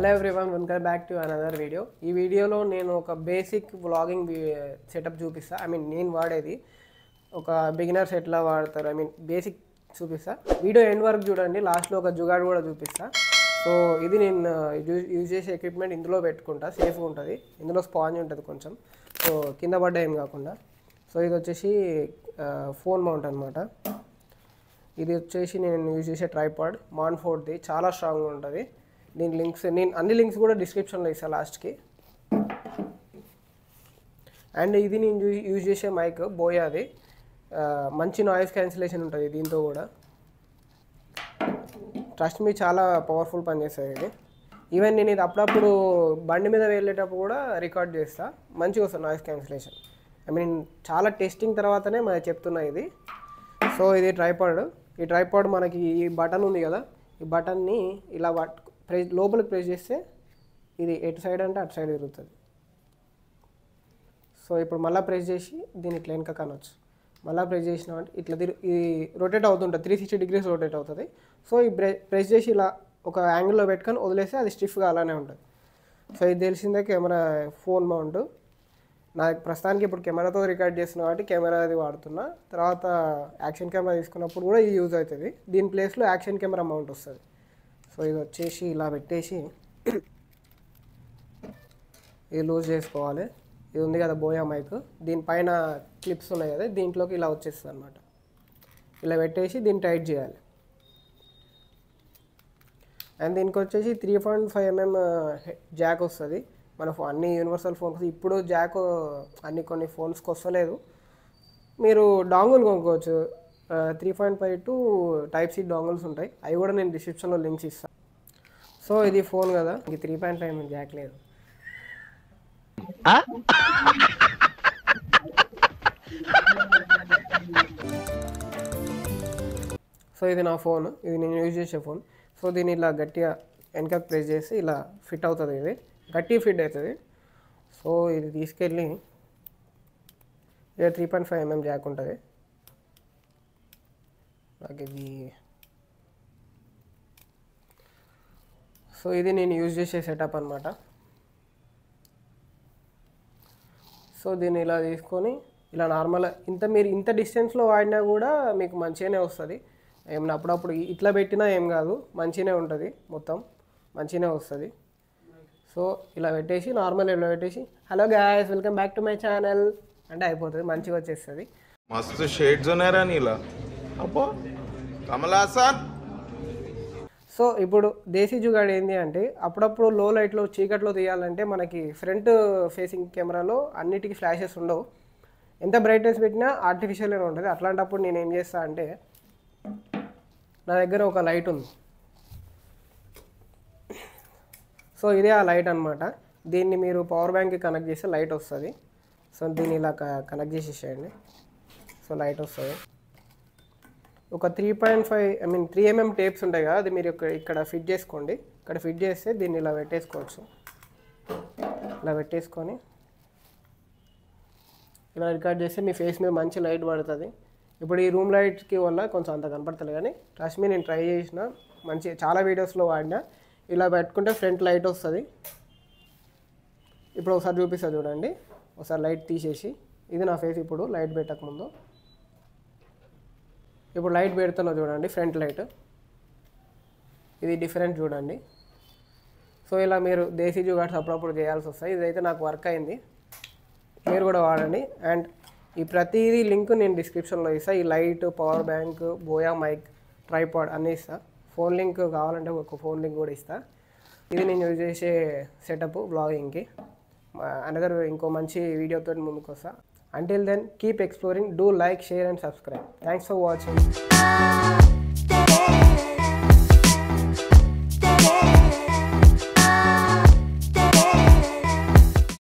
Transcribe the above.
Hello everyone, welcome back to another video. ఈ వీడియోలో నేను ఒక బేసిక్ వ్లాగింగ్ సెటప్ చూపిస్తా. నేను వాడేది ఒక బిగినర్స్ ఎట్లా వాడతారు, బేసిక్ చూపిస్తా. వీడియో ఎండ్ వరకు చూడండి, లాస్ట్లో ఒక జుగాడ్ కూడా చూపిస్తా. సో ఇది నేను యూజ్ చేసే ఎక్విప్మెంట్ ఇందులో పెట్టుకుంటా, సేఫ్గా ఉంటుంది. ఇందులో స్పాంజ్ ఉంటుంది కొంచెం, సో కింద పడ్డ ఏం కాకుండా. సో ఇది వచ్చేసి ఫోన్ మౌంట్ అనమాట. ఇది వచ్చేసి నేను యూజ్ చేసే ట్రైపాడ్ మాన్ఫోర్డ్ది, చాలా స్ట్రాంగ్గా ఉంటుంది. దీని లింక్స్ నేను అన్ని లింక్స్ కూడా డిస్క్రిప్షన్లో ఇస్తాను లాస్ట్కి. అండ్ ఇది నేను యూజ్ చేసే మైక్ బోయాది, మంచి నాయిస్ క్యాన్సిలేషన్ ఉంటుంది దీంతో కూడా. ట్రస్ట్ మీ, చాలా పవర్ఫుల్ పనిచేస్తుంది ఇది. ఈవెన్ నేను ఇది అప్పుడప్పుడు బండి మీద వెళ్ళేటప్పుడు కూడా రికార్డ్ చేస్తా, మంచిగా వస్తుంది నాయిస్ క్యాన్సిలేషన్. చాలా టెస్టింగ్ తర్వాతనే మనకి చెప్తున్నా ఇది. సో ఇది ట్రైపాడ్. ఈ ట్రైపాడ్ మనకి ఈ బటన్ ఉంది కదా, ఈ బటన్ని ఇలా లోపలికి ప్రెస్ చేస్తే ఇది ఎటు సైడ్ అంటే అటు సైడ్ తిరుగుతుంది. సో ఇప్పుడు మళ్ళీ ప్రెస్ చేసి దీన్ని ఇట్లా వెనక కనొచ్చు. మళ్ళీ ప్రెస్ చేసినామంటే ఇట్లా ఇది రొటేట్ అవుతుంటుంది, 360 degrees రొటేట్ అవుతుంది. సో ఈ ప్రెస్ చేసి ఇలా ఒక యాంగిల్లో పెట్టుకొని వదిలేస్తే అది స్టిఫ్గా అలానే ఉంటుంది. సో ఇది తెలిసిందే కెమెరా ఫోన్ మౌంట్. నాకు ప్రస్తుతానికి ఇప్పుడు కెమెరాతో రికార్డ్ చేస్తున్నా కాబట్టి కెమెరా అది వాడుతున్నా. తర్వాత యాక్షన్ కెమెరా తీసుకున్నప్పుడు కూడా ఇది యూజ్ అవుతుంది. దీని ప్లేస్లో యాక్షన్ కెమెరా మౌంట్ వస్తుంది. సో ఇది వచ్చేసి ఇలా పెట్టేసి ఇది లూజ్ చేసుకోవాలి. ఇది ఉంది కదా బోయా మైక్, దీనిపైన క్లిప్స్ ఉన్నాయి కదా, దీంట్లోకి ఇలా వచ్చేస్తుంది అనమాట. ఇలా పెట్టేసి దీన్ని టైట్ చేయాలి. అండ్ దీనికి వచ్చేసి 3.5 mm జాక్ వస్తుంది. మన అన్ని యూనివర్సల్ ఫోన్స్ ఇప్పుడు జాక్ కొన్ని ఫోన్స్కి వస్తలేదు. మీరు డాంగుల్ కొనుక్కోవచ్చు, 3.5 to Type-C డాంగుల్స్ ఉంటాయి, అవి కూడా నేను డిస్క్రిప్షన్లో లింక్స్ ఇస్తాను. సో ఇది ఫోన్ కదా, ఇంక 3.5 mm జాక్ లేదు. సో ఇది నా ఫోన్, ఇది నేను యూజ్ చేసే ఫోన్. సో దీన్ని ఇలా గట్టిగా వెనక ప్రెస్ చేసి ఇలా ఫిట్ అవుతుంది. ఇది గట్టిగా ఫిట్ అవుతుంది. సో ఇది తీసుకెళ్ళి ఇది 3.5 mm జాక్ ఉంటుంది. నాకు ఇది సో ఇది నేను యూజ్ చేసే సెటప్ అనమాట. సో దీన్ని ఇలా తీసుకొని ఇలా నార్మల్గా మీరు ఇంత డిస్టెన్స్లో వాడినా కూడా మీకు మంచిగానే వస్తుంది. ఏమన్నా అప్పుడప్పుడు ఇట్లా పెట్టినా ఏం కాదు, మంచిగానే ఉంటుంది, మొత్తం మంచిగానే వస్తుంది. సో ఇలా పెట్టేసి నార్మల్ ఇలా పెట్టేసి hello guys welcome back to my channel అంటే అయిపోతుంది, మంచిగా వచ్చేస్తుంది. మస్తు షేడ్స్ ఉన్నారా నీలా అబ్బో కమలాసన్. సో ఇప్పుడు దేశీ జుగాడ్ ఏంటి అంటే, అప్పుడప్పుడు లో లైట్లో చీకట్లో తీయాలంటే మనకి ఫ్రంట్ ఫేసింగ్ కెమెరాలో అన్నిటికీ ఫ్లాషెస్ ఉండవు, ఎంత బ్రైట్నెస్ పెట్టినా ఆర్టిఫిషియల్గానే ఉంటుంది. అట్లాంటప్పుడు నేను ఏం చేస్తా అంటే, నా దగ్గర ఒక లైట్ ఉంది. సో ఇదే ఆ లైట్ అనమాట. దీన్ని మీరు పవర్ బ్యాంక్కి కనెక్ట్ చేస్తే లైట్ వస్తుంది. సో దీన్ని ఇలా కనెక్ట్ చేసేసేయండి. సో లైట్ వస్తుంది. ఒక 3 mm టేప్స్ ఉంటాయి కదా, అది మీరు ఇక్కడ ఫిట్ చేసుకోండి. ఇక్కడ ఫిట్ చేస్తే దీన్ని ఇలా పెట్టేసుకోవచ్చు. ఇలా పెట్టేసుకొని ఇలా రికార్డ్ చేస్తే మీ ఫేస్ మీద మంచి లైట్ పడుతుంది. ఇప్పుడు ఈ రూమ్ లైట్కి వల్ల కొంచెం అంత కనపడతలేదు, కానీ ట్రస్ట్ మీ నేను ట్రై చేసిన, చాలా వీడియోస్లో వాడినా. ఇలా పెట్టుకుంటే ఫ్రంట్ లైట్ వస్తుంది. ఇప్పుడు ఒకసారి చూపిస్తా చూడండి. ఒకసారి లైట్ తీసేసి, ఇది నా ఫేస్ ఇప్పుడు లైట్ పెట్టకముందు, ఇప్పుడు లైట్ పెడుతున్నా చూడండి, ఫ్రంట్ లైట్ ఇది డిఫరెంట్ చూడండి. సో ఇలా మీరు దేశీ జుగాడ్స్ అప్పుడప్పుడు చేయాల్సి వస్తాయి. ఇదైతే నాకు వర్క్ అయింది, మీరు కూడా వాడండి. అండ్ ఈ ప్రతిదీ లింక్ నేను డిస్క్రిప్షన్లో ఇస్తాను. ఈ light, power bank, Boya mic, tripod అన్నీ ఇస్తాను. ఫోన్ లింక్ కావాలంటే ఒక ఫోన్ లింక్ కూడా ఇస్తాను. ఇది నేను యూజ్ చేసే సెటప్ బ్లాగింగ్కి. ఇంకో మంచి వీడియోతో ముందుకు వస్తా. Until then, keep exploring. Do like, share and subscribe. Thanks for watching.